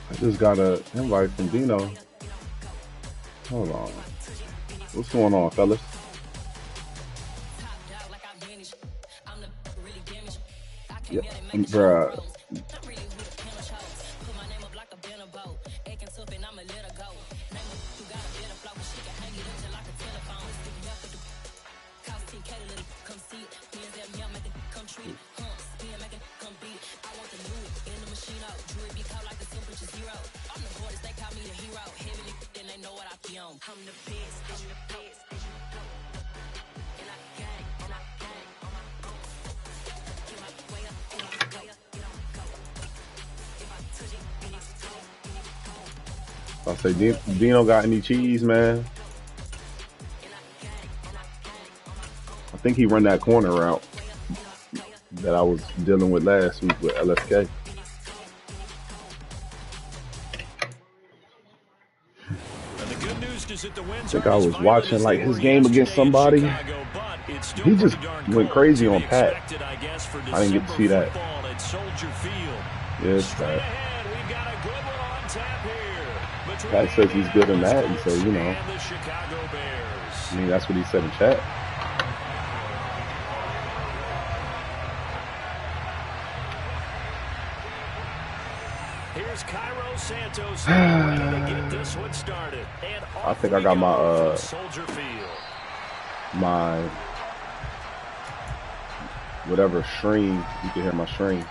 I just got an invite from Dino. Hold on. What's going on, fellas? Yeah, bruh. I say, Dino got any cheese, man? I think he run that corner route that I was dealing with last week with LSK. I think I was watching like his game against somebody. He just went crazy on Pat. I didn't get to see that. Yes, Pat. Pat says he's good in that, and so, you know, I mean, that's what he said in chat. Here's Cairo Santos ready to get this one started. I think I got my my whatever stream. You can hear my stream.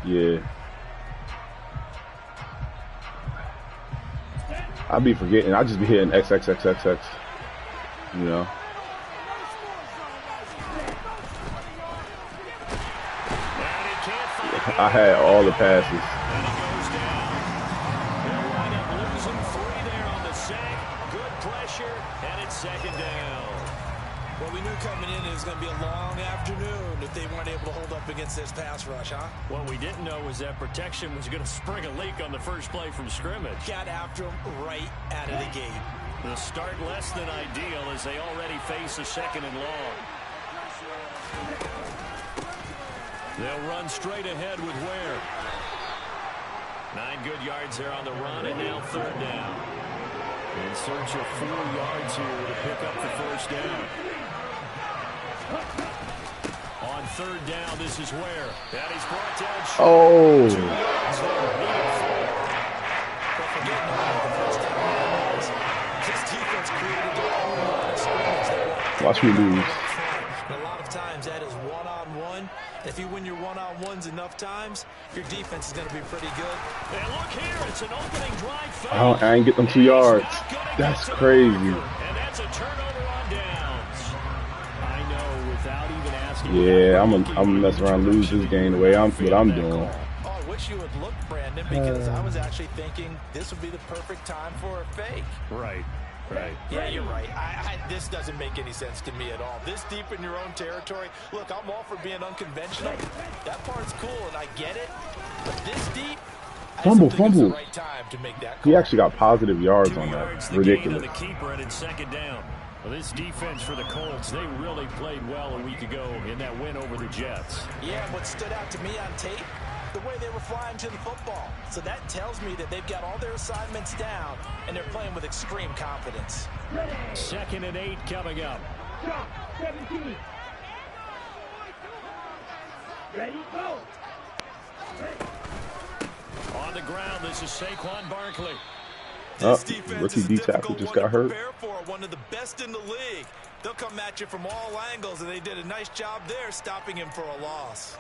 Yeah. I be forgetting. I just be hitting XXXXX. You know. I had all the passes. Well, we knew coming in it was going to be a long afternoon if they weren't able to hold up against this pass rush, huh? What we didn't know was that protection was going to spring a leak on the first play from scrimmage. Got after him right out of the gate. The start less than ideal as they already face a second and long. They'll run straight ahead with Ware. 9 good yards there on the run, and now third down. In search of 4 yards here to pick up the first down. On third down, this is Ware. And he's brought down short. Oh. Watch me lose. A lot of times that is one-on-one. If you win your one-on-ones enough times, your defense is going to be pretty good. And look here, it's an opening drive. I ain't get them 2 yards. That's crazy. And that's a turnover on downs. I know, without even asking. Yeah, I'm gonna mess around, lose this game the way what I'm doing. Oh, I wish you would look, Brandon, because I was actually thinking this would be the perfect time for a fake. Right. Right. Yeah, you're right. This doesn't make any sense to me at all. This deep in your own territory. Look, I'm all for being unconventional. That part's cool, and I get it. But this deep, Fumble. the right time to make that call. He actually got positive yards on that. Ridiculous. The keeper and it's second down. Well, this defense for the Colts, they really played well a week ago in that win over the Jets. Yeah, what stood out to me on tape, the way they were flying to the football. So that tells me that they've got all their assignments down, and they're playing with extreme confidence. 2nd and 8 coming up. Drop, 17. Ready, go. On the ground, this is Saquon Barkley. This defense rookie is a D tackle difficult just one got to hurt. prepare for, one of the best in the league. They'll come at you from all angles, and they did a nice job there stopping him for a loss.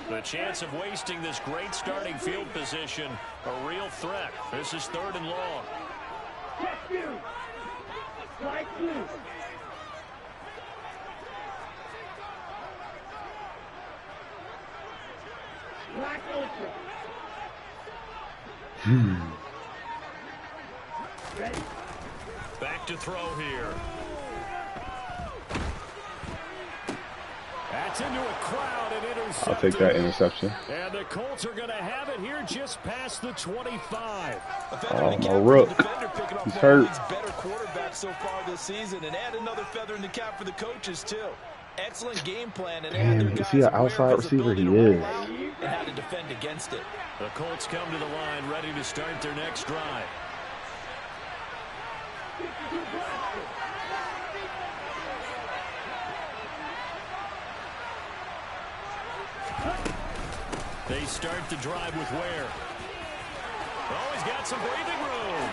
The chance of wasting this great starting field position, a real threat. This is 3rd and long. Check you. Slide through. Black ultra. Ready. Back to throw here. That's into a crowd and intercepted. I'll take that interception. And the Colts are going to have it here just past the 25. Oh, my rook. He's hurt. Better quarterback so far this season, and add another feather in the cap for the coaches too. Excellent game plan, and Damn, is he an outside receiver? He is. And how to defend against it. The Colts come to the line, ready to start their next drive. They start the drive with Ware. Oh, he's got some breathing room.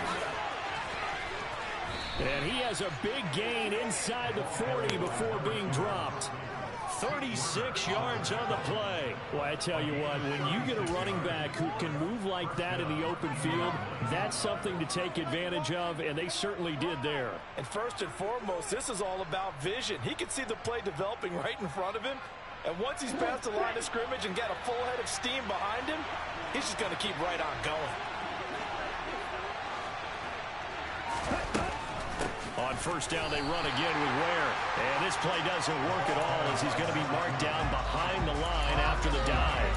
And he has a big gain inside the 40 before being dropped. 36 yards on the play. Well, I tell you what, when you get a running back who can move like that in the open field, that's something to take advantage of, and they certainly did there. And first and foremost, this is all about vision. He can see the play developing right in front of him. And once he's past the line of scrimmage and got a full head of steam behind him, he's just going to keep right on going. On first down, they run again with Ware. And this play doesn't work at all as he's going to be marked down behind the line after the dive.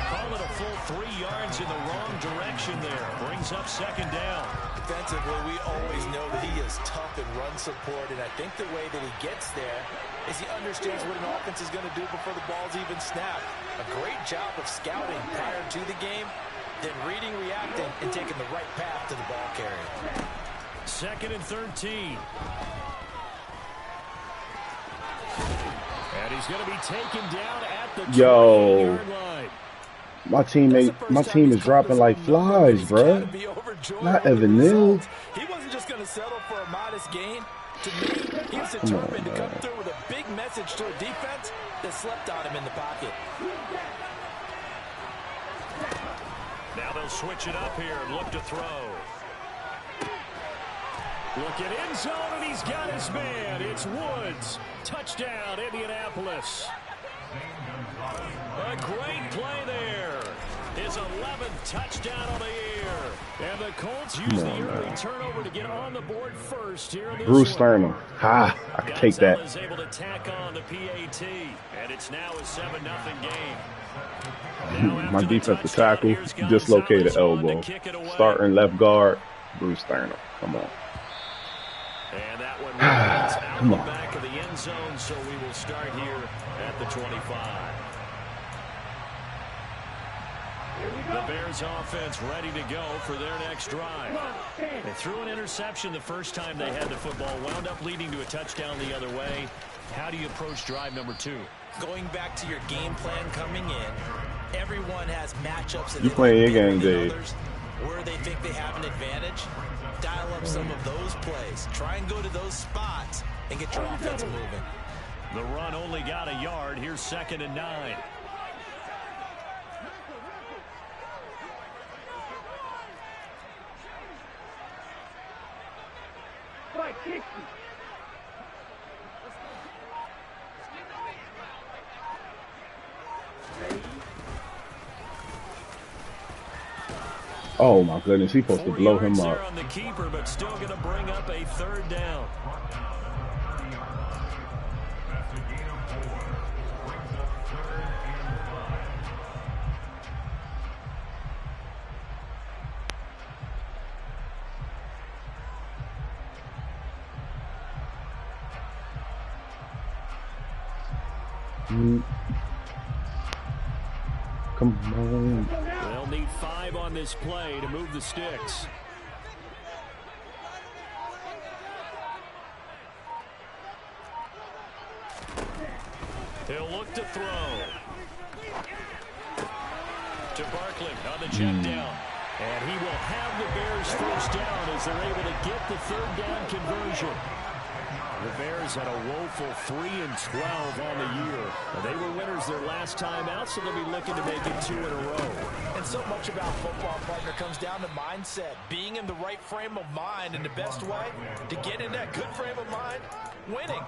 Call it a full 3 yards in the wrong direction there. Brings up 2nd down. Defensively, we always know that he is tough in run support, and I think the way that he gets there is he understands what an offense is going to do before the ball's even snapped. A great job of scouting prior to the game, then reading, reacting, and taking the right path to the ball carrier. 2nd and 13. And he's going to be taken down at the 20-yard line. My team is dropping like flies, bro. Not Evan Neal. He wasn't just going to settle for a modest gain. To me, he was determined to come through with a big message to a defense that slept on him in the pocket. Now they'll switch it up here and look to throw. Look at end zone, and he's got his man. It's Woods. Touchdown, Indianapolis. A great play there. His 11th touchdown on the year. And the Colts use the early turnover to get on the board first here in this Bruce one. Sternum. Ha! I can take that. Is able to tack on the PAT, and it's now a 7-0 game. My defensive tackle dislocated elbow. Starting left guard, Bruce Sternum. Come on. And that one runs out the back of the end zone, so we will start here at the 25. The Bears offense ready to go for their next drive. They threw an interception the first time they had the football, wound up leading to a touchdown the other way. How do you approach drive number 2? Going back to your game plan coming in, everyone has matchups. You playing your game, Dave. Where they think they have an advantage, dial up some of those plays. Try and go to those spots and get your offense moving. The run only got a yard. Here's 2nd and 9. Oh my goodness, he's supposed to blow him up. On the keeper, but still going to bring up a 3rd down. Mm. Come on. They'll need 5 on this play to move the sticks. He'll look to throw. To Barkley on the check down. And he will have the Bears first down as they're able to get the 3rd down conversion. The Bears had a woeful 3-12 on the year. They were winners their last time out, so they'll be looking to make it 2 in a row. And so much about football, partner, comes down to mindset. Being in the right frame of mind, and the best way to get in that good frame of mind, winning.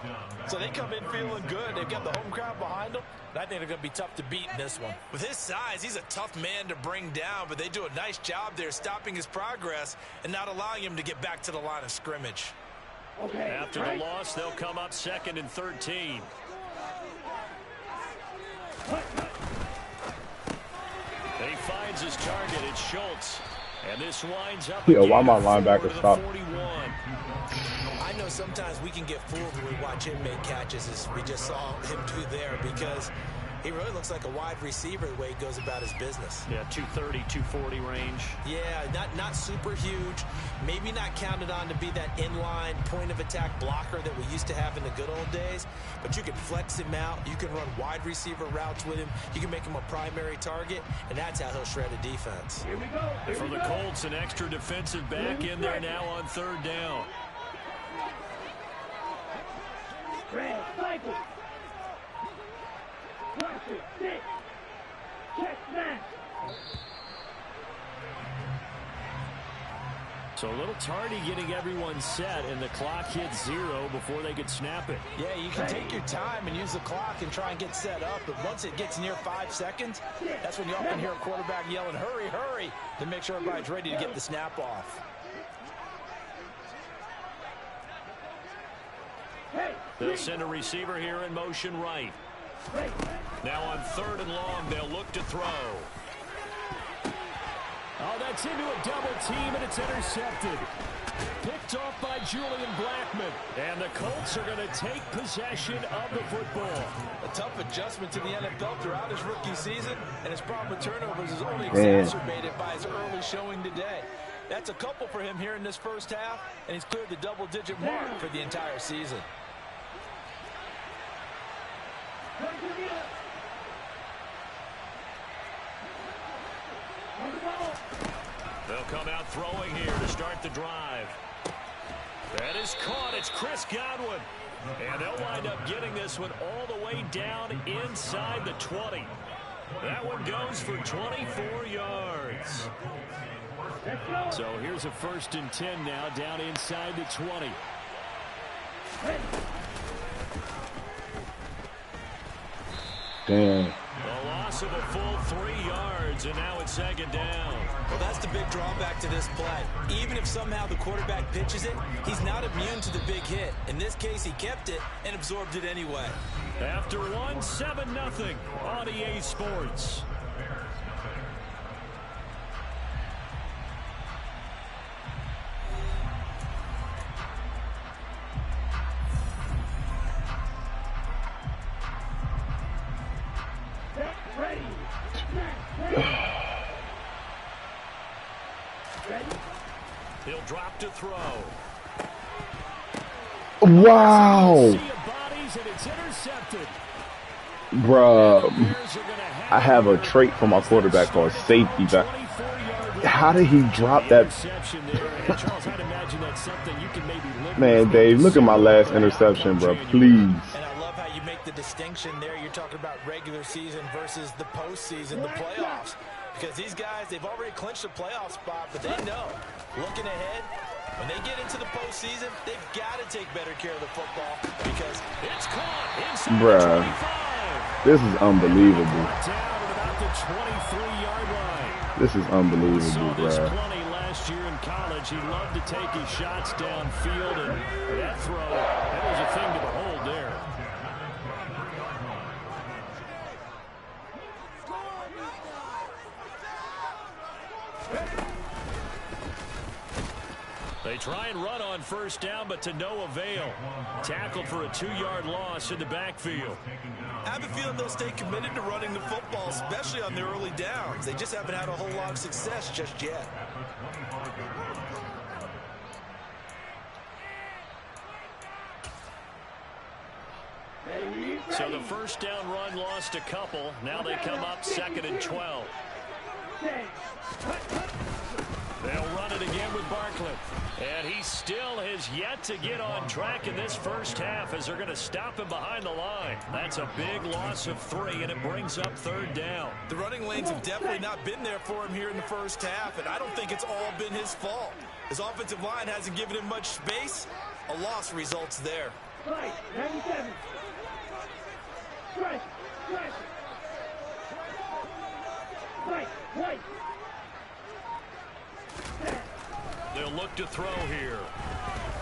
So they come in feeling good. They've got the home crowd behind them. And I think they're going to be tough to beat in this one. With his size, he's a tough man to bring down, but they do a nice job there stopping his progress and not allowing him to get back to the line of scrimmage. After the loss, they'll come up 2nd and 13. He finds his target. It's Schultz. And this winds up. Yeah, why my linebacker stop? I know sometimes we can get fooled when we watch him make catches, as we just saw him do there, because he really looks like a wide receiver the way he goes about his business. Yeah, 230, 240 range. Yeah, not super huge. Maybe not counted on to be that inline point of attack blocker that we used to have in the good old days. But you can flex him out. You can run wide receiver routes with him. You can make him a primary target, and that's how he'll shred a defense. Here we go. For the Colts, an extra defensive back in there now on 3rd down. Red, cycle. Watch it, sit. Check smash. So a little tardy getting everyone set, and the clock hits 0 before they could snap it. Yeah, you can take your time and use the clock and try and get set up, but once it gets near 5 seconds, that's when you often hear a quarterback yelling, hurry, hurry, to make sure everybody's ready to get the snap off. They'll send a receiver here in motion right. Now on 3rd and long, they'll look to throw. Oh, that's into a double team, and it's intercepted. Picked off by Julian Blackman. And the Colts are going to take possession of the football. A tough adjustment to the NFL throughout his rookie season, and his problem with turnovers is only exacerbated by his early showing today. That's a couple for him here in this first half, and he's cleared the double-digit mark for the entire season. They'll come out throwing here to start the drive. That is caught. It's Chris Godwin. And they'll wind up getting this one all the way down inside the 20. That one goes for 24 yards. So here's a 1st and 10 now down inside the 20. Damn. A loss of a full 3 yards, and now it's 2nd down. Well, that's the big drawback to this play. Even if somehow the quarterback pitches it, he's not immune to the big hit. In this case, he kept it and absorbed it anyway. After one, 7-0 on EA Sports. He'll drop to throw. Wow. Bruh, I have a trait for my quarterback called safety back. How did he drop that? Man, Dave, look at my last interception, bro. Please. And I love how you make the distinction there. You're talking about regular season versus the postseason, the playoffs. Because these guys, they've already clinched a playoff spot, but they know, looking ahead, when they get into the postseason, they've got to take better care of the football because it's caught inside Bruh, this is unbelievable. Down at about the 23-yard line. This is unbelievable, This bruh. plenty last year in college. He loved to take his shots downfield, and that throw, that was a thing to behold there. They Try and run on first down, but to no avail. Tackled for a 2-yard loss in the backfield. I have a feeling they'll stay committed to running the football, especially on the early downs. They just haven't had a whole lot of success just yet. So the first down run lost a couple. Now they come up 2nd and 12. They'll run it again with Barkley. And he still has yet to get on track in this first half as they're going to stop him behind the line. That's a big loss of 3, and it brings up 3rd down. The running lanes have definitely not been there for him here in the first half, and I don't think it's all been his fault. His offensive line hasn't given him much space. A loss results there. Right, 97. Right, right. Right, right. They'll look to throw here.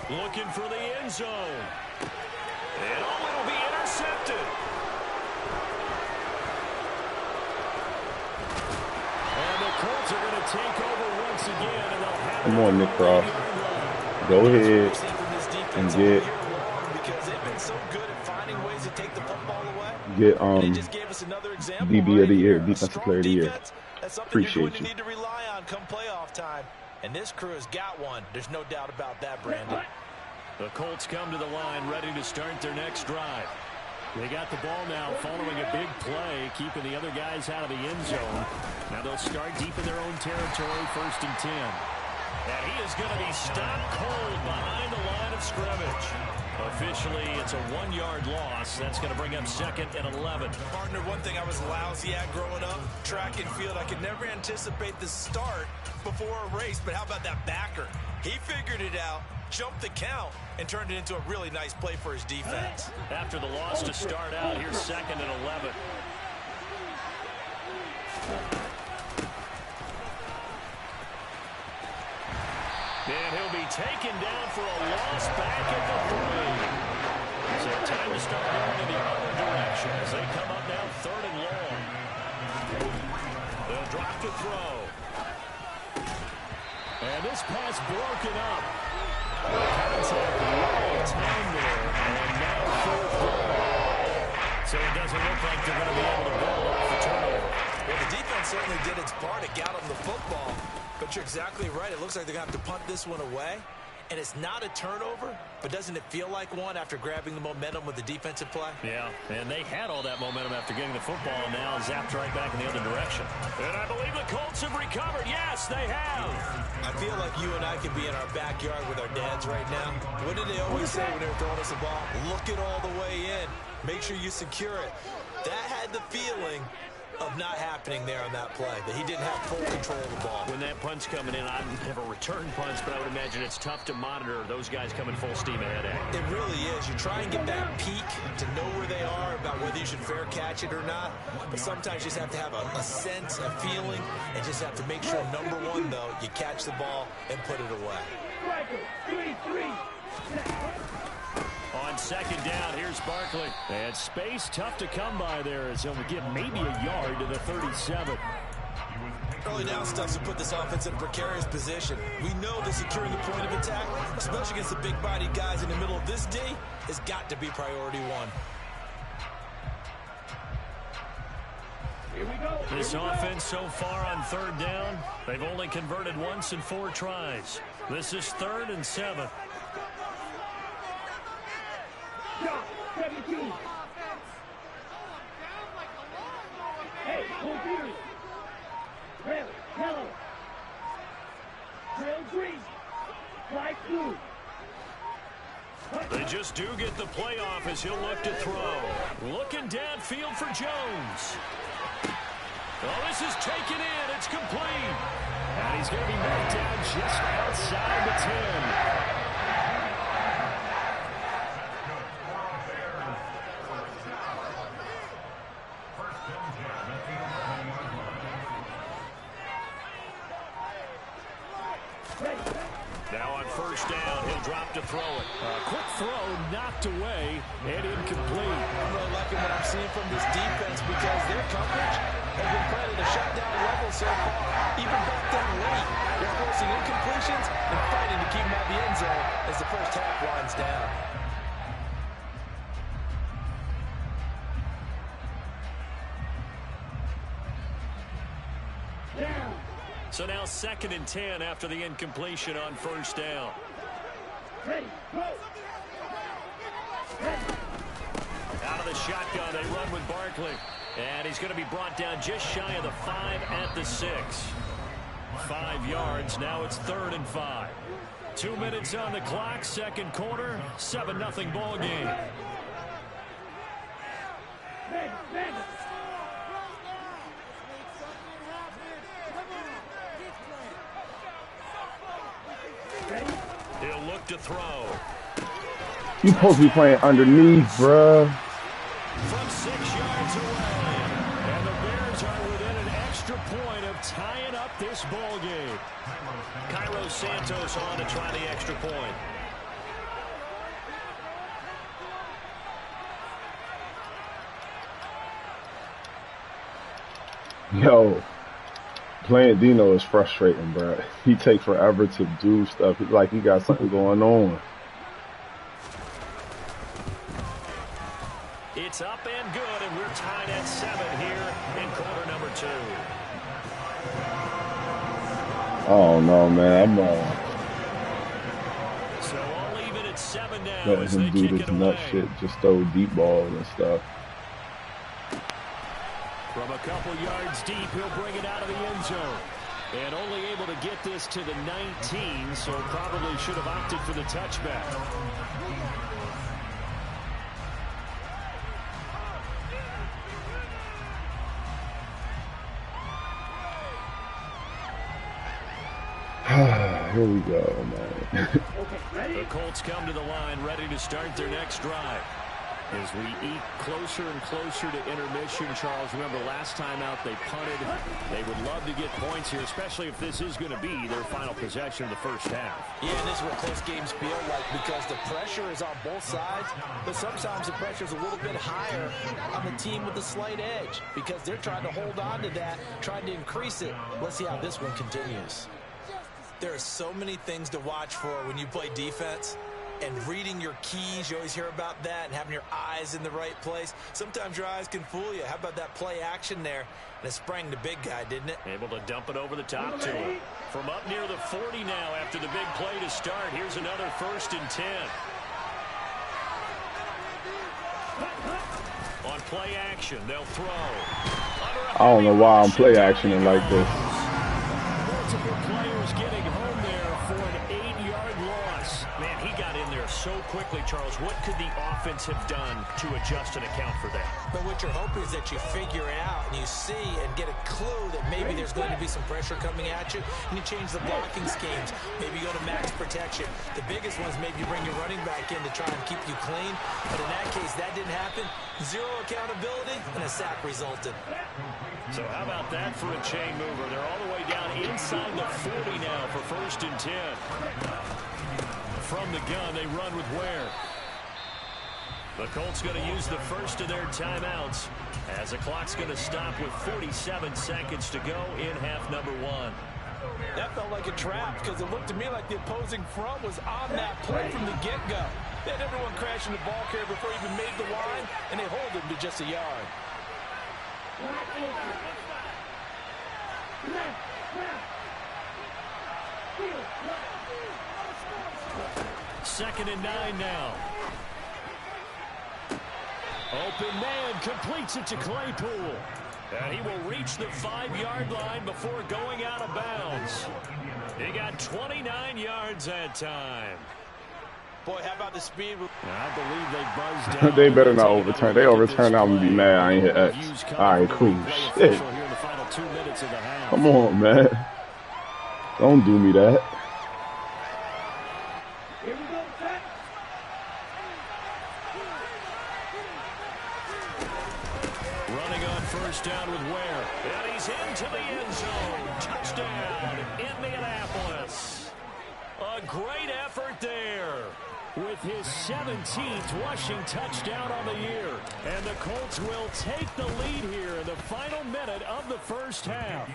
Looking for the end zone. And it'll be intercepted. And the Colts are going to take over once again. And they'll have Come on, Nick Cross. Go ahead and get because they've been so good at finding ways to take the football away. Get They just gave us another example DB of the year, here. defensive Strong player of the year. defense, that's something you're Appreciate going to you. need to rely on come playoff time. And this crew has got one. There's no doubt about that, Brandon. The Colts come to the line ready to start their next drive. They got the ball now following a big play, keeping the other guys out of the end zone. Now they'll start deep in their own territory, 1st and 10. And he is going to be stopped cold behind the line of scrimmage. Officially, it's a 1-yard loss. That's going to bring up 2nd and 11. Partner, one thing I was lousy at growing up, track and field, I could never anticipate the start before a race, but how about that backer? He figured it out, jumped the count, and turned it into a really nice play for his defense. After the loss to start out, here's 2nd and 11. And he'll be taken down for a loss back at the 3. So time to start going in the other direction as they come up now 3rd and long. They'll drop to throw. And this pass broken up. Contact right time there. And now 4th down. So it doesn't look like they're going to be able to build off the turnover. Well, the defense certainly did its part. It got them the football. But you're exactly right. It looks like they're going to have to punt this one away. And it's not a turnover, but doesn't it feel like one after grabbing the momentum with the defensive play? Yeah, and they had all that momentum after getting the football, and now zapped right back in the other direction. And I believe the Colts have recovered. Yes, they have. I feel like you and I could be in our backyard with our dads right now. What did they always say when they were throwing us the ball? Look it all the way in. Make sure you secure it. That had the feeling of not happening there on that play, that he didn't have full control of the ball. When that punt's coming in, I've never returned punts, but I would imagine it's tough to monitor those guys coming full steam ahead at. It really is. You try and get that peek to know where they are, about whether you should fair catch it or not, but sometimes you just have to have a sense, a feeling, and just have to make sure, number one, though, you catch the ball and put it away. On 2nd down, here's Barkley. And space tough to come by there as he'll get maybe a yard to the 37. Early down stuff to put this offense in a precarious position. We know that securing the point of attack, especially against the big-bodied guys in the middle of this D, has got to be priority one. Here we go. This offense so far on 3rd down, they've only converted once in 4 tries. This is 3rd and 7. Shot, 17. Hey, computer. Red, yellow. Trail green. Flag blue. They just do get the playoff as he'll look to throw. Looking downfield for Jones. Oh, this is taken in. It's complete. And he's going to be knocked down just outside the 10. Now on 1st down, he'll drop to throw it. Quick throw, knocked away and incomplete. I'm really liking what I'm seeing from this defense because their coverage has been playing at a shutdown level so far. Even back down late, they're forcing incompletions and fighting to keep them out of the end zone as the first half winds down. So now 2nd and 10 after the incompletion on first down. Ready, go. Ready. Out of the shotgun, they run with Barkley. And he's going to be brought down just shy of the 5 at the 6. 5 yards, now it's 3rd and 5. 2 minutes on the clock, second quarter, 7-0 ball game. Ready, ready. He'll look to throw. You supposed to be playing underneath, bruh. From 6 yards away. And the Bears are within an extra point of tying up this ball game. Cairo Santos on to try the extra point. Yo, playing Dino is frustrating, bro. He takes forever to do stuff. It's like he got something going on. It's up and good, and we're tied at 7 here in quarter number 2. Oh no, man! So all even at 7 now Letting as they him do kick this it nut away. shit, just throw deep balls and stuff. From a couple yards deep, he'll bring it out of the end zone. And only able to get this to the 19, so probably should have opted for the touchback. Here we go, man. Okay, ready. The Colts come to the line, ready to start their next drive. As we eat closer and closer to intermission, Charles, remember last time out they punted. They would love to get points here, especially if this is going to be their final possession of the first half. Yeah, and this is what close games feel like because the pressure is on both sides, but sometimes the pressure is a little bit higher on the team with the slight edge because they're trying to hold on to that, trying to increase it. Let's see how this one continues. There are so many things to watch for when you play defense. And reading your keys, you always hear about that, and having your eyes in the right place. Sometimes your eyes can fool you. How about that play action there? And it sprang the big guy, didn't it? Able to dump it over the top to him. From up near the 40 now after the big play to start. Here's another 1st and 10. On play action, they'll throw. I don't know why I'm play actioning like this. Multiple players getting home there for an 8-yard loss. Man, he got in there so quickly, Charles. What could the offense have done to adjust and account for that? But what you're hoping is that you figure it out and you see and get a clue that maybe there's going to be some pressure coming at you, and you change the blocking schemes. Maybe you go to max protection. The biggest ones, maybe you bring your running back in to try and keep you clean. But in that case, that didn't happen. Zero accountability, and a sack resulted. So how about that for a chain mover? They're all the way down inside the 40 now for 1st and 10. From the gun, they run with Ware. The Colts going to use the first of their timeouts as the clock's going to stop with 47 seconds to go in half number 1. That felt like a trap because it looked to me like the opposing front was on that play from the get-go. They had everyone crashing the ball carrier before he even made the line, and they hold him to just a yard. Second and 9 now. Open man completes it to Claypool. And he will reach the 5-yard line before going out of bounds. He got 29 yards that time. Boy, how about the speed? I believe they buzzed down. They better not overturn. They overturn, I'm going to be mad. I ain't hit X. All right, cool. Shit. Come on, man. Don't do me that. Here we go, set. Running on first down with Ware. And he's into the end zone. Touchdown, Indianapolis. A great effort there. with his 17th rushing touchdown on the year. And the Colts will take the lead here in the final minute of the first half.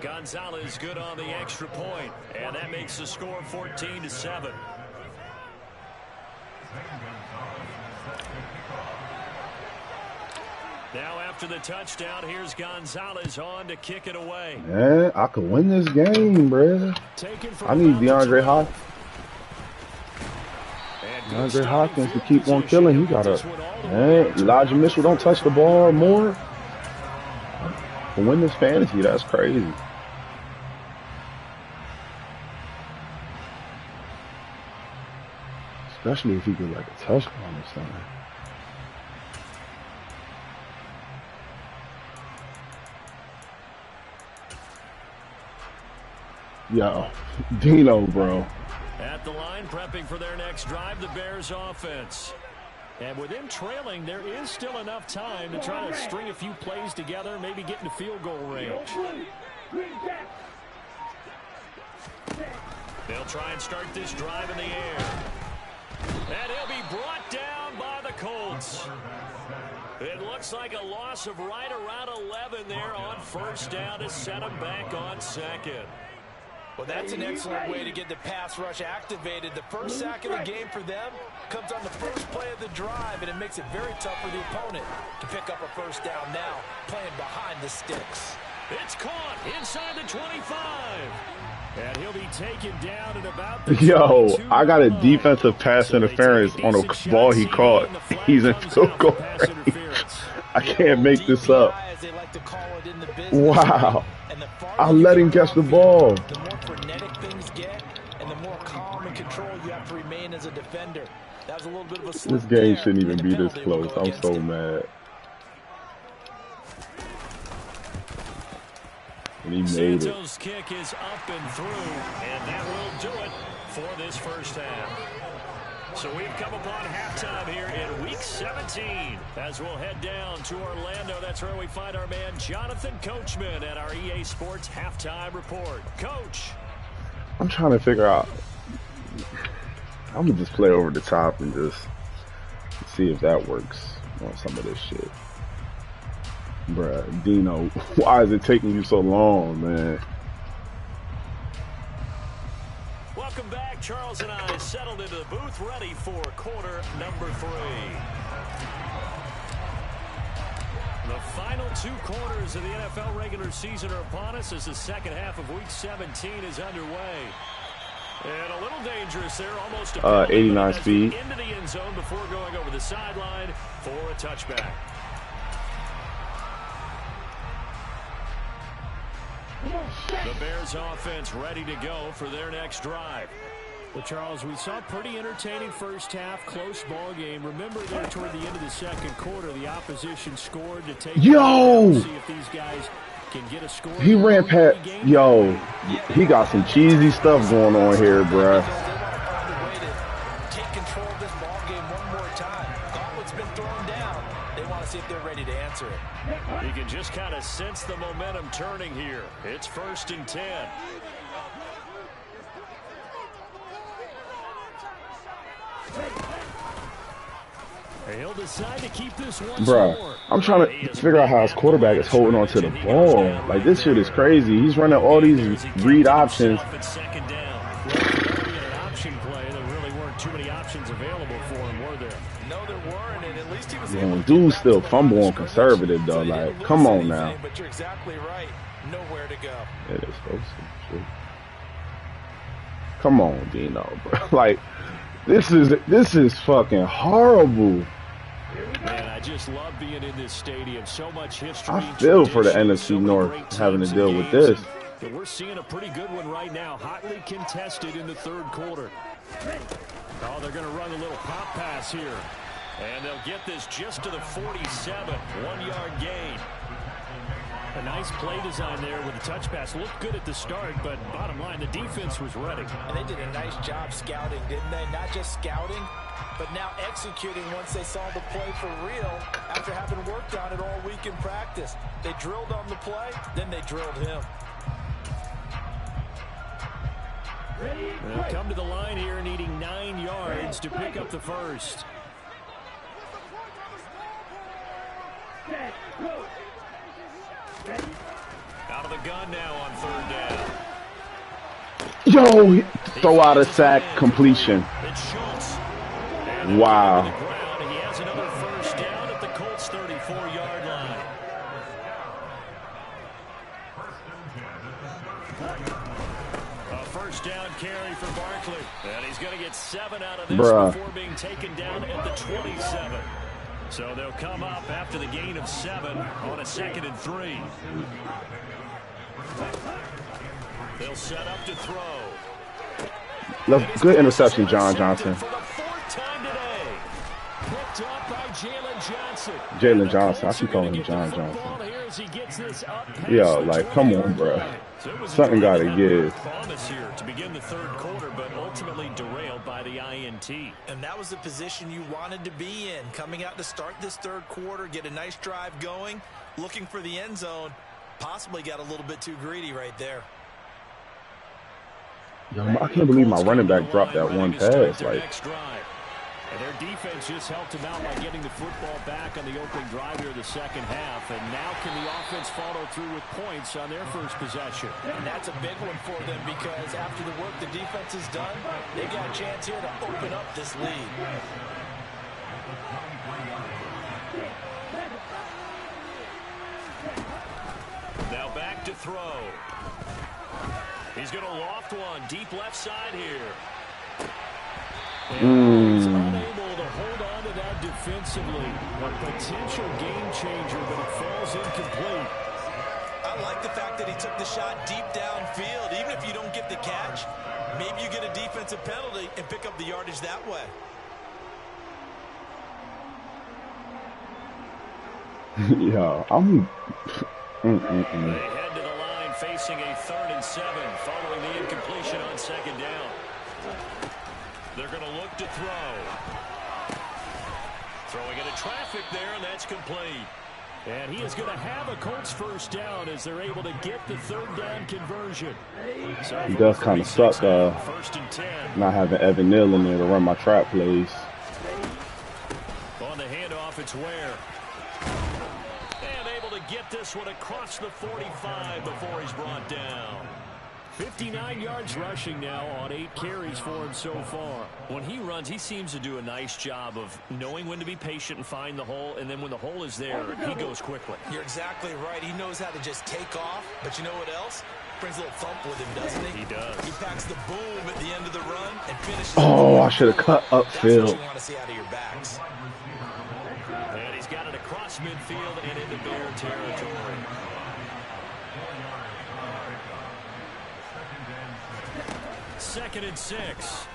Gonzalez good on the extra point, and that makes the score 14-7. Now after the touchdown, here's Gonzalez on to kick it away. Man, I could win this game, bruh. I need DeAndre Hopkins. DeAndre Hopkins to keep on killing. He got man, Elijah Mitchell don't touch the ball more. To win this fantasy, that's crazy. Especially if he get like a touchdown or something. Yo, Dino, bro. At the line, prepping for their next drive, the Bears offense. And with them trailing, there is still enough time to try to string a few plays together, maybe get into field goal range. They'll try and start this drive in the air. And he'll be brought down by the Colts. It looks like a loss of right around 11 there on first down to set him back on second. Well, that's an excellent way to get the pass rush activated. The first sack of the game for them comes on the first play of the drive, and it makes it very tough for the opponent to pick up a first down now, playing behind the sticks. It's caught inside the 25. And he'll be taken down at about the Yo, I got a defensive pass interference on a ball he caught. He's in field goal range. I can't make this up. Wow. I let him catch the ball. The more frenetic things get and the more calm and control you have to remain as a defender. That was a little bit of a slip. This game shouldn't even be this close. I'm so mad. And he made it. Santos' kick is up and through, and that will do it for this first half. So we've come upon halftime here in Week 17 as we'll head down to Orlando. That's where we find our man Jonathan Coachman at our EA Sports Halftime Report. Coach. I'm trying to figure out. I'm going to just play over the top and just see if that works on some of this shit. Bruh, Dino, why is it taking you so long, man? Welcome back. Charles and I settled into the booth, ready for quarter number 3. The final 2 quarters of the NFL regular season are upon us as the second half of Week 17 is underway. And a little dangerous there, almost a 89 speed into the end zone before going over the sideline for a touchback. The Bears offense ready to go for their next drive. Well, Charles, we saw a pretty entertaining first half, close ball game. Remember there toward the end of the second quarter, the opposition scored to take. Yo! See if these guys can get a score. He ran past. Yo, he got some cheesy stuff going on here, bruh. Take control of this ball game one more time. Gauntlet's been thrown down. They want to see if they're ready to answer it. You can just kind of sense the momentum turning here. It's 1st and 10. He'll decide to keep this one. Bruh, I'm trying to figure out how his quarterback is holding on to the ball. Like, this shit is crazy. He's running all these read options. Second down. An option play. There really weren't too many options available for him, were there? No, there weren't, and at least he was Yo, dude's still fumbling conservative, though. Like, come on now. But you're exactly right. Nowhere to go. It is so shit. Come on, Dino, bro. Like, this is fucking horrible. Man, I just love being in this stadium. So much history. I feel for the NFC North having to deal with this. But we're seeing a pretty good one right now. Hotly contested in the third quarter. Oh, they're going to run a little pop pass here. And they'll get this just to the 47. 1-yard gain. A nice play design there with a touch pass. Looked good at the start, but bottom line, the defense was ready. And they did a nice job scouting, didn't they? Not just scouting, but now executing once they saw the play for real after having worked on it all week in practice. They drilled on the play, then they drilled him. They'll come to the line here needing 9 yards to pick up the first. Out of the gun now on 3rd down. Yo, throw out a sack completion. Wow. He has another first down at the Colts 34-yard line. A first down carry for Barkley. And he's going to get 7 out of this before being taken down at the 27. So they'll come up after the gain of 7 on a 2nd and 3. They'll set up to throw. Good interception, John Johnson. For the 4th time today. Picked up by Jalen Johnson. Jalen Johnson. I keep calling him John Johnson. Yo, like, come on, bro. Something got to give. Promise here to begin the 3rd quarter, but ultimately derailed by the INT. And that was the position you wanted to be in. Coming out to start this 3rd quarter, get a nice drive going, looking for the end zone. Possibly got a little bit too greedy right there. Yo, I can't believe my running back dropped that one pass. Like, and their defense just helped them out by getting the football back on the opening drive here in the 2nd half. And now can the offense follow through with points on their first possession? And that's a big one for them because after the work the defense has done, they got a chance here to open up this lead. Now back to throw. He's going to loft one deep left side here. And he's unable to hold on to that defensively. A potential game changer, but it falls incomplete. I like the fact that he took the shot deep downfield. Even if you don't get the catch, maybe you get a defensive penalty and pick up the yardage that way. yeah, I'm... They head to the line facing a 3rd and 7 following the incompletion on 2nd down. They're going to look to throw. Throwing into traffic there, and that's complete. And he is going to have a Colts first down as they're able to get the 3rd down conversion. So it does kind of suck 1st and 10. not having Evan Neal in there to run my trap plays. On the handoff, it's Ware. And able to get this one across the 45 before he's brought down. 59 yards rushing now on 8 carries for him so far. When he runs, he seems to do a nice job of knowing when to be patient and find the hole, and then when the hole is there, he goes quickly. You're exactly right. He knows how to just take off, but you know what else? Brings a little thump with him, doesn't he? He does. He packs the boom at the end of the run and finishes. Oh, I should have cut upfield. That's what you want to see out of your backs. And he's got it across midfield and into Bear territory. Second and 6.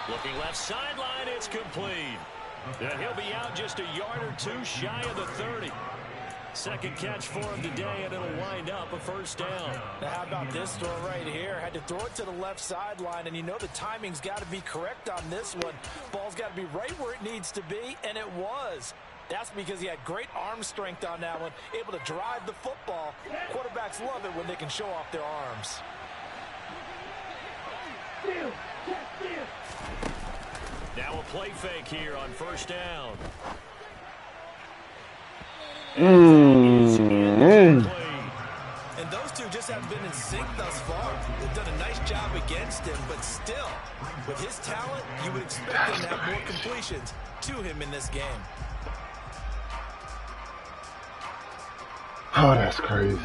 Looking left sideline, it's complete. And he'll be out just a yard or 2 shy of the 30. Second catch for him today, and it'll wind up a first down. Now, how about this throw right here? Had to throw it to the left sideline, and you know the timing's got to be correct on this one. Ball's got to be right where it needs to be, and it was. That's because he had great arm strength on that one, able to drive the football. Quarterbacks love it when they can show off their arms. Now a play fake here on first down. And those two just haven't been in sync thus far. They've done a nice job against him, but still, with his talent, you would expect him to have more completions to him in this game. Oh, that's crazy.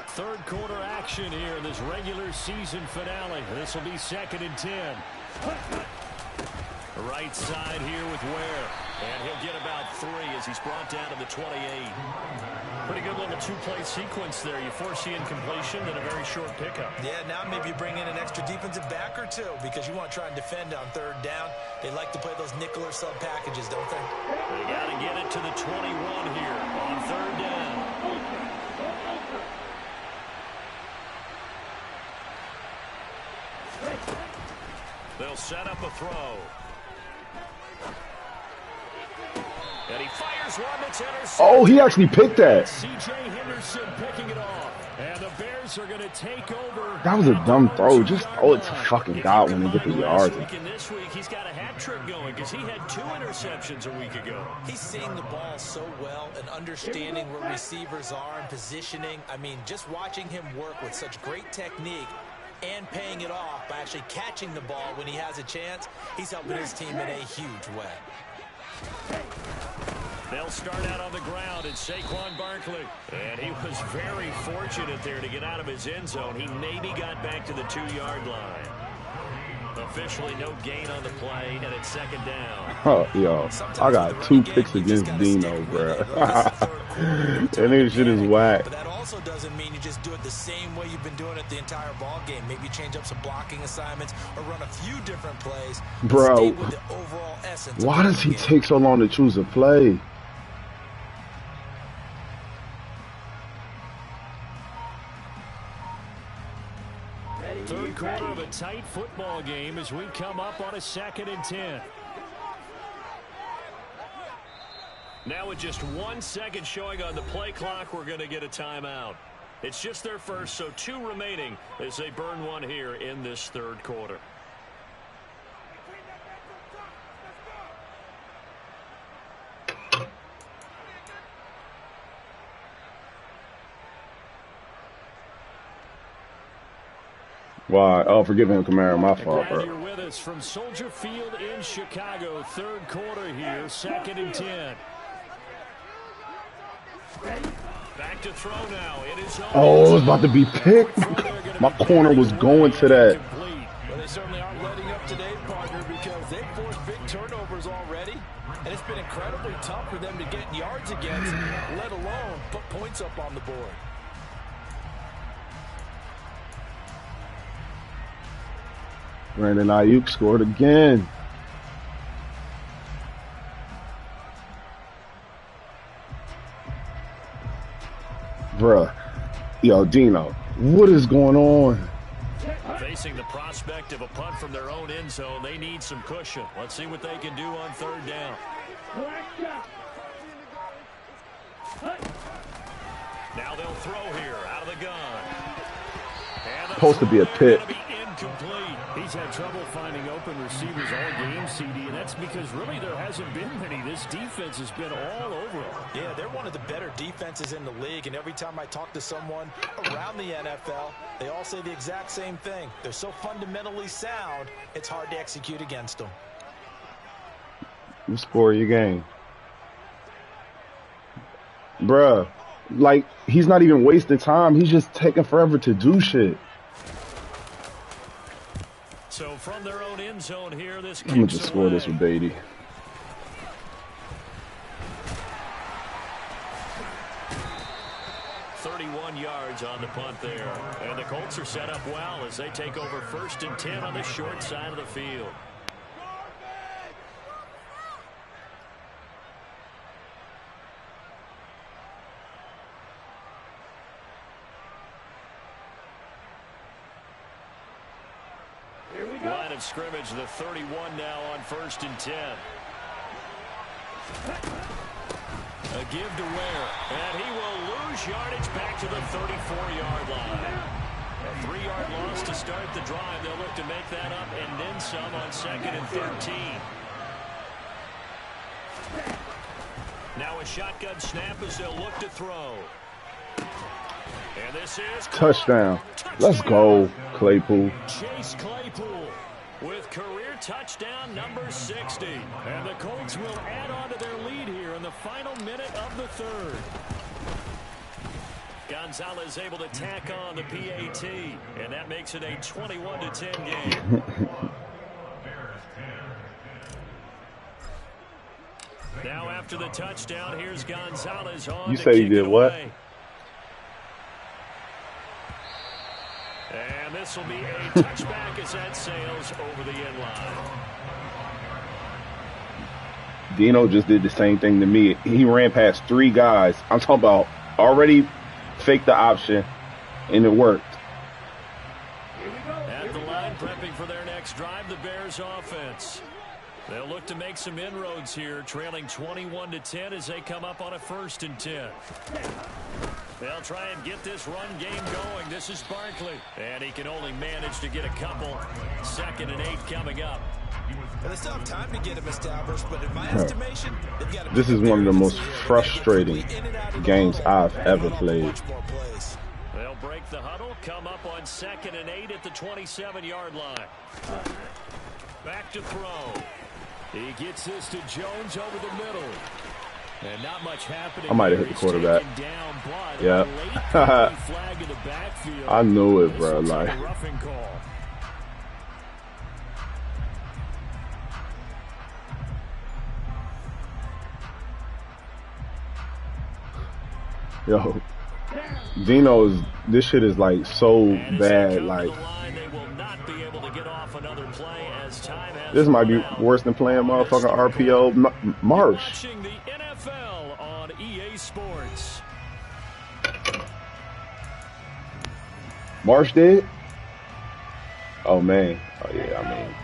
Third quarter action here in this regular season finale. This will be 2nd and 10. Right side here with Ware. And he'll get about 3 as he's brought down to the 28. Pretty good little 2-play sequence there. You force the incompletion and a very short pickup. Yeah, now maybe you bring in an extra defensive back or 2 because you want to try and defend on 3rd down. They like to play those nickel or sub packages, don't they? They got to get it to the 21 here on 3rd down. They'll set up a throw. And he fires one that's intercepted. Oh, he actually picked that. C.J. Henderson picking it off. And the Bears are going to take over. That was a dumb throw. Just throw it to fucking Godwin and get the yards. This week, he's got a hat trick going because he had 2 interceptions a week ago. He's seeing the ball so well and understanding where receivers are and positioning. I mean, just watching him work with such great technique and paying it off by actually catching the ball when he has a chance, he's helping his team in a huge way. They'll start out on the ground. It's Saquon Barkley. And he was very fortunate there to get out of his end zone. He maybe got back to the 2-yard line. Officially no gain on the play, and it's 2nd down. Oh, yo, I got 2 picks against Dino, bro. And this shit is whack. But that also doesn't mean you just do it the same way you've been doing it the entire ball game. Maybe change up some blocking assignments or run a few different plays. Bro, why does he take so long to choose a play? Third quarter of a tight football game as we come up on a 2nd and 10. Now with just 1 second showing on the play clock, we're going to get a timeout. It's just their first, so 2 remaining as they burn one here in this 3rd quarter. Why? Oh, forgive him, Kamara. My fault, Glad bro. you're with us from Soldier Field in Chicago. 3rd quarter here, 2nd and 10. Back to throw now. It is Oh, it was about to be picked. My corner was going to that. Well, they certainly aren't letting up today, partner, because they've forced big turnovers already. And it's been incredibly tough for them to get yards against, let alone put points up on the board. Brandon Ayuk scored again. Bruh. Yo, Dino, what is going on? Facing the prospect of a punt from their own end zone, they need some cushion. Let's see what they can do on 3rd down. Now they'll throw here out of the gun. Supposed to be a pick. Incomplete. He's had trouble finding open receivers all game, CD, and that's because really there hasn't been many. This defense has been all over them. Yeah, they're one of the better defenses in the league, and every time I talk to someone around the NFL, they all say the exact same thing. They're so fundamentally sound, it's hard to execute against them. You score your game. Bruh, like, he's not even wasting time. He's just taking forever to do shit. So from their own end zone here, this I'm going to just score this with Beatty. Yards on the punt there. And the Colts are set up well as they take over 1st and 10 on the short side of the field. Line of scrimmage, the 31 now on 1st and 10. A give to Ware, and he will lose yardage back to the 34-yard line. A 3-yard loss to start the drive. They'll look to make that up and then some on 2nd and 13. Now a shotgun snap as they'll look to throw. And this is touchdown. Let's go, Claypool. Chase Claypool with career touchdown number 60. And the Colts will add on to their lead here in the final minute of the 3rd. Gonzalez able to tack on the PAT, and that makes it a 21-10 game. Now after the touchdown, here's Gonzalez on. You said he did what? And this will be a touchback as that sails over the end line. Dino just did the same thing to me. He ran past 3 guys. I'm talking about already faked the option, and it worked. At the line, prepping for their next drive, the Bears offense. They'll look to make some inroads here, trailing 21-10 as they come up on a 1st and 10. They'll try and get this run game going. This is Barkley, and he can only manage to get a couple. 2nd and 8 coming up. Well, they still have time to get him established, but in my estimation, they've got to. This is one of the most frustrating games I've ever played. They'll break the huddle, come up on 2nd and 8 at the 27-yard line. Back to throw. He gets this to Jones over the middle. And not much happening. I might have hit the quarterback. Yeah. I knew it, bro. Like. Yo, Dino's, this shit is like so bad. Like, this might be worse than playing motherfucking RPO Marsh. The NFL on EA Sports. Marsh did? Oh man. Oh yeah, I mean,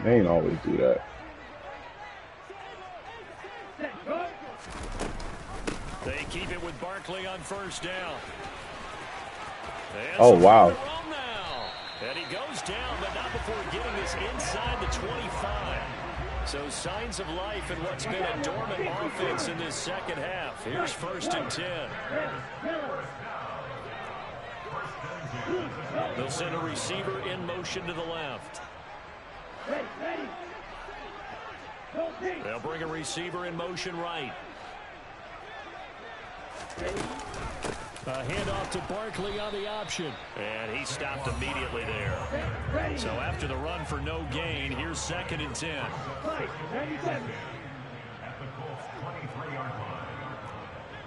they ain't always do that. They keep it with Barkley on 1st down. Oh wow. And he goes down, but not before getting this inside the 25. So signs of life in what's been a dormant offense in this 2nd half. Here's 1st and 10. They'll send a receiver in motion to the left. They'll bring a receiver in motion right. A handoff to Barkley on the option. And he stopped immediately there. So after the run for no gain, here's 2nd and 10.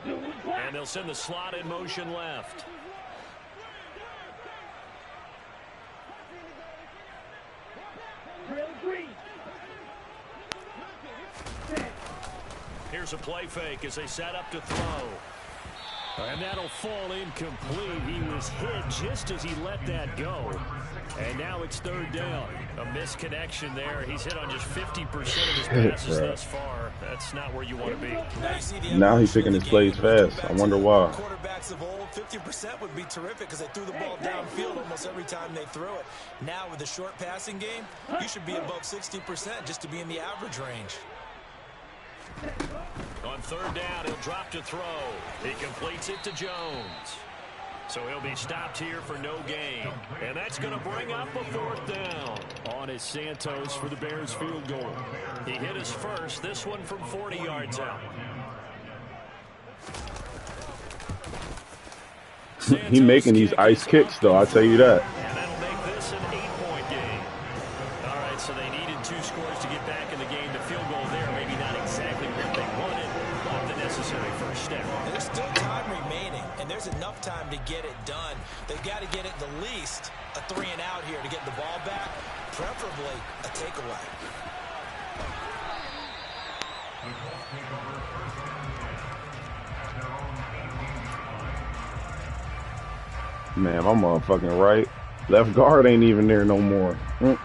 And they'll send the slot in motion left. Here's a play fake as they set up to throw. And that'll fall incomplete. He was hit just as he let that go. And now it's 3rd down. A misconnection there. He's hit on just 50% of his passes thus far. That's not where you want to be. Now he's picking his plays fast. I wonder why. Quarterbacks of old, 50% would be terrific because they threw the ball downfield almost every time they threw it. Now with the short passing game, you should be above 60% just to be in the average range. On 3rd down, he'll drop to throw. He completes it to Jones. So he'll be stopped here for no gain. And that's going to bring up a 4th down. On is Santos for the Bears field goal. He hit his first, this one from 40 yards out. He making these ice kicks, though, I'll tell you that. And that'll make this an 8-point game. All right, so they needed 2 scores to get back in the game. The field goal there, maybe not exactly what they wanted, but the necessary first step. And there's still time remaining, and there's enough time to get it done. They've got to get it the least a 3-and-out here to get the ball back, preferably a takeaway. Man, my motherfucking right. Left guard ain't even there no more. The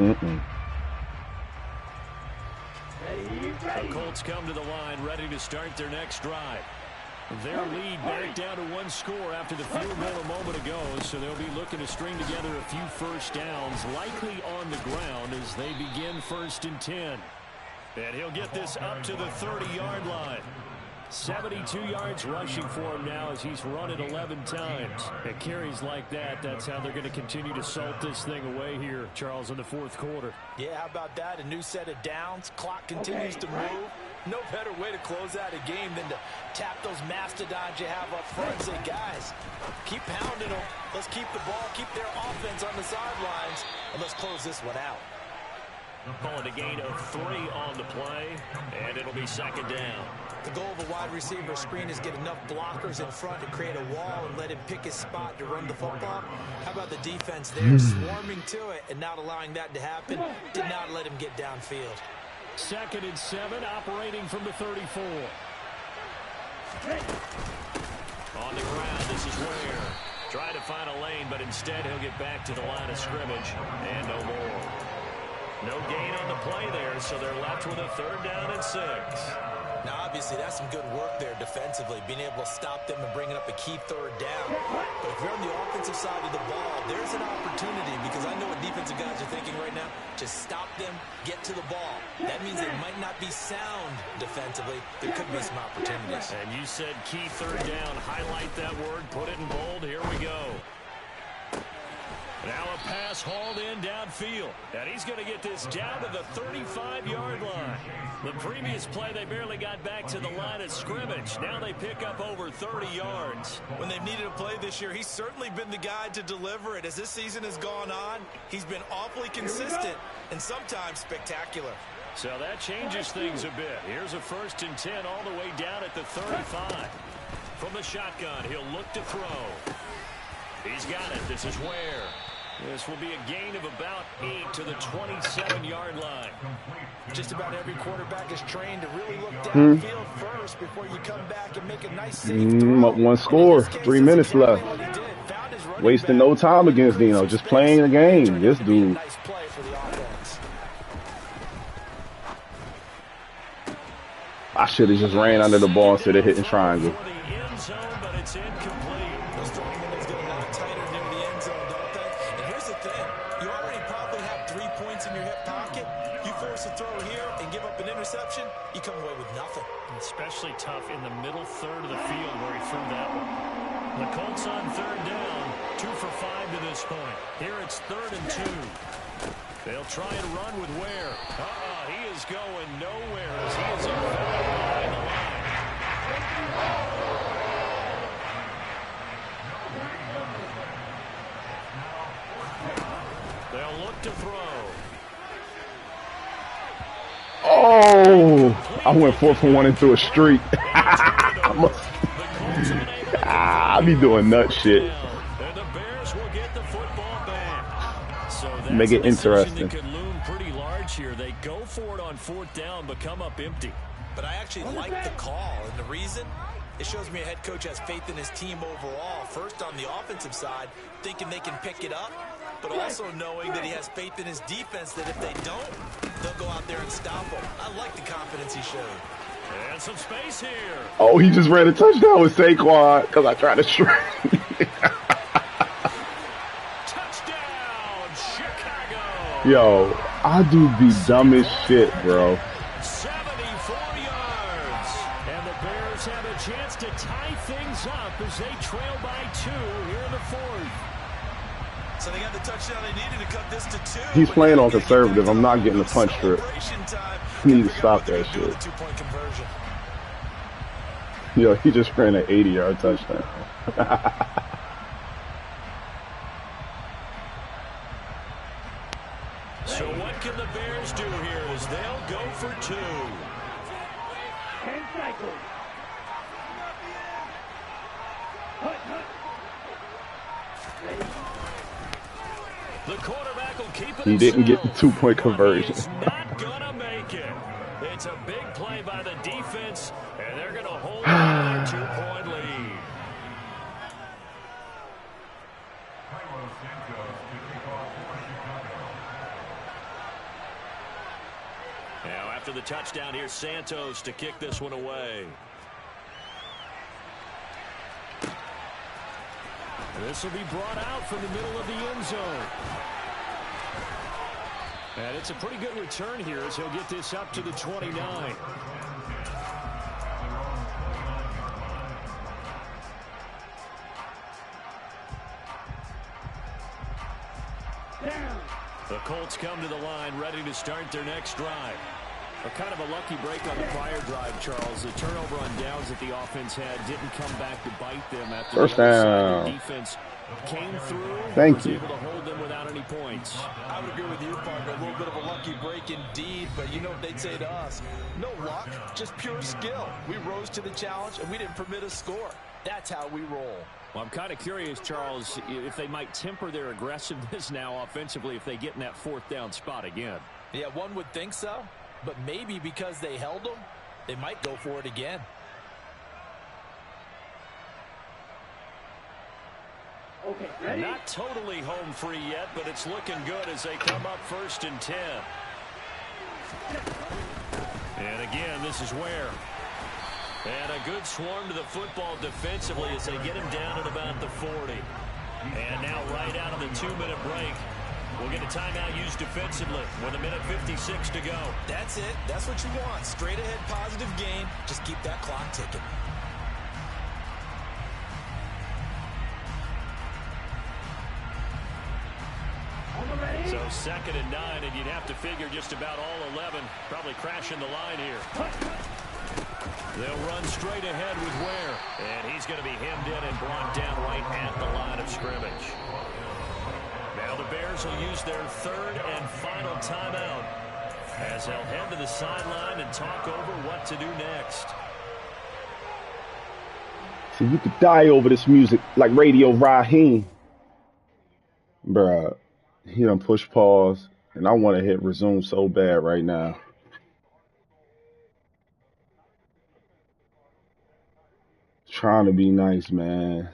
Colts come to the line ready to start their next drive. Their lead back down to 1 score after the field goal a moment ago, so they'll be looking to string together a few first downs, likely on the ground as they begin 1st and 10. And he'll get this up to the 30-yard line. 72 yards rushing for him now as he's run it 11 times. At carries like that, that's how they're going to continue to salt this thing away here, Charles, in the 4th quarter. Yeah, how about that? A new set of downs. Clock continues to move. No better way to close out a game than to tap those mastodons you have up front and say, guys, keep pounding them. Let's keep the ball, keep their offense on the sidelines, and let's close this one out. Calling a gain of 3 on the play, and it'll be 2nd down. The goal of a wide receiver screen is get enough blockers in front to create a wall and let him pick his spot to run the football. How about the defense there, swarming to it and not allowing that to happen? Did not let him get downfield. 2nd and 7, operating from the 34. On the ground, this is Ware. Try to find a lane, but instead he'll get back to the line of scrimmage, and no more. No gain on the play there, so they're left with a 3rd down and 6. Now, obviously, that's some good work there defensively, being able to stop them and bringing up a key 3rd down. But if you're on the offensive side of the ball, there's an opportunity, because I know what defensive guys are thinking right now. Just stop them, get to the ball. That means they might not be sound defensively. There could be some opportunities. And you said key 3rd down. Highlight that word, put it in bold. Here we go. Now a pass hauled in downfield. And he's going to get this down to the 35-yard line. The previous play, they barely got back to the line of scrimmage. Now they pick up over 30 yards. When they've needed a play this year, he's certainly been the guy to deliver it. As this season has gone on, he's been awfully consistent and sometimes spectacular. So that changes things a bit. Here's a 1st and 10 all the way down at the 35. From the shotgun, he'll look to throw. He's got it. This is Ware. This will be a gain of about 8 to the 27-yard line. Just about every quarterback is trained to really look downfield first before you come back and make a nice safe throw. Up 1 score, 3 minutes left. Wasting no time against Dino, just playing the game. This dude. Nice play for the offense. I should have just ran under the ball instead of hitting triangle. For the end zone, but it's incomplete. Those throwing windows get a lot tighter near the end zone, don't they? And here's the thing. You already probably have 3 points in your hip pocket. You force a throw here and give up an interception, you come away with nothing. Especially tough in the middle third of the field where he threw that one. The Colts on 3rd down. 2 for 5 to this point. Here it's 3rd and 2. They'll try and run with Ware. He is going nowhere as he is behind the line. They'll look to throw. Oh, I went 4 for 1 into a streak. I be doing nut shit. And the Bears will get the football back. So that's Make it interesting. That could loom pretty large here. They go for it on 4th down, but come up empty. But I actually like the call, and the reason? It shows me a head coach has faith in his team overall. First on the offensive side, thinking they can pick it up, but also knowing that he has faith in his defense that if they don't, they'll go out there and stop them. I like the confidence he showed. And some space here. Oh, he just ran a touchdown with Saquon because I tried to shrink. Touchdown, Chicago. Yo, I do be dumb as shit, bro. 74 yards. And the Bears have a chance to tie things up as they trail by 2 here in the 4th. So they got the touchdown they needed to cut this to 2. He's playing on conservative. I'm not getting the punch strip. I need to stop that shit. 2-point conversion. Yo, he just ran an 80-yard touchdown. So what can the Bears do here as they'll go for 2? 10 cycles. Hut, hut. The quarterback will keep it. He didn't get the himself, 2-point conversion. but he's not gonna make it. It's a big play by the defense, and they're gonna hold on to their 2-point lead. Now after the touchdown, here's Santos to kick this one away. This will be brought out from the middle of the end zone. And it's a pretty good return here as he'll get this up to the 29. The Colts come to the line ready to start their next drive. A kind of a lucky break on the prior drive, Charles. The turnover on downs that the offense had didn't come back to bite them after First the other side down. of the defense came through. Thank was you. able to hold them without any points. I would agree with you, partner. A little bit of a lucky break indeed, but you know what they'd say to us? No luck, just pure skill. We rose to the challenge, and we didn't permit a score. That's how we roll. Well, I'm kind of curious, Charles, if they might temper their aggressiveness now offensively if they get in that 4th down spot again. Yeah, one would think so, but maybe because they held them, they might go for it again. Not totally home free yet, but it's looking good as they come up 1st and 10. And again, this is where. And a good swarm to the football defensively as they get him down at about the 40. And now right out of the 2-minute break, we'll get a timeout used defensively with 1:56 to go. That's it. That's what you want. Straight ahead positive game. Just keep that clock ticking. So 2nd and 9, and you'd have to figure just about all 11 probably crashing the line here. They'll run straight ahead with Ware. And he's going to be hemmed in and brought down right at the line of scrimmage. Now the Bears will use their 3rd and final timeout as they'll head to the sideline and talk over what to do next. See, you could die over this music like Radio Raheem. Bruh, he done push pause, and I want to hit resume so bad right now. Trying to be nice, man.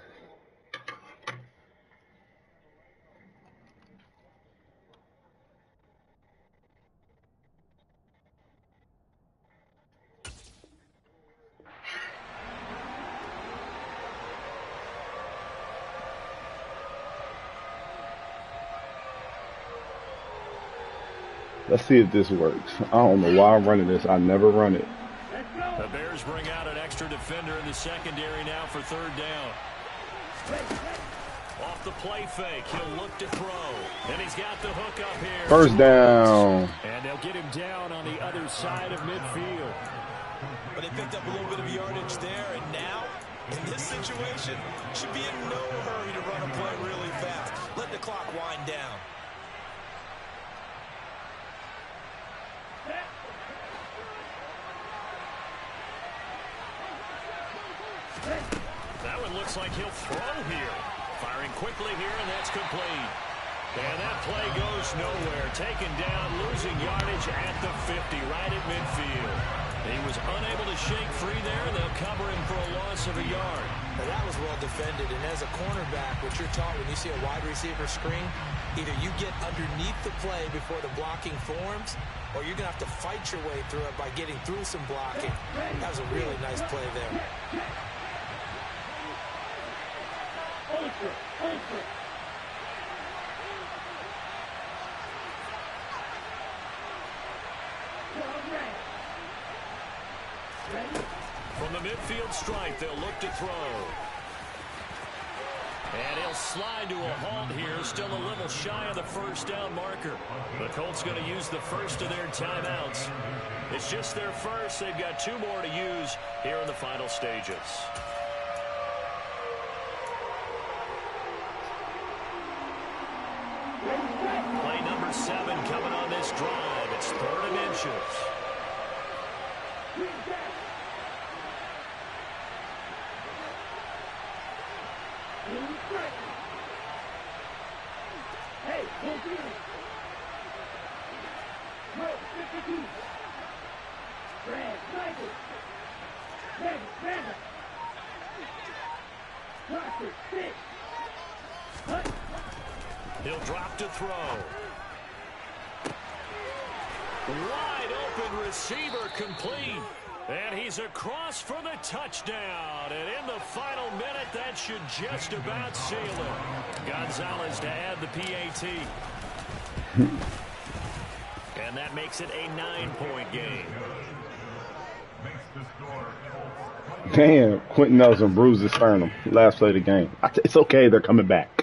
Let's see if this works. I don't know why I'm running this. I never run it. The Bears bring out an extra defender in the secondary now for 3rd down. Off the play fake, he'll look to throw. And he's got the hook up here. 1st down. And they'll get him down on the other side of midfield. But they picked up a little bit of yardage there, and now, in this situation, should be in no hurry to run a play really fast. Let the clock wind down. That one looks like he'll throw here. Firing quickly here, and that's complete. And that play goes nowhere. Taken down, losing yardage at the 50, right at midfield. He was unable to shake free there, and they'll cover him for a loss of a yard. Now that was well defended, and as a cornerback, what you're taught when you see a wide receiver screen, either you get underneath the play before the blocking forms, or you're going to have to fight your way through it by getting through some blocking. That was a really nice play there. From the midfield stripe, they'll look to throw. And he'll slide to a halt here, still a little shy of the 1st down marker. The Colts going to use the first of their timeouts. It's just their first. They've got 2 more to use here in the final stages. Play number 7 coming on this drive. It's 3rd and inches. Hey, hold it. No, 52. Brad, Michael. Brad. Rocker, 6. Hut. He'll drop to throw. Wide open receiver complete. And he's across for the touchdown. And in the final minute, that should just about seal it. Gonzalez to add the PAT. And that makes it a 9-point game. Damn, Quentin Nelson bruised his sternum. Last play of the game. It's okay. They're coming back.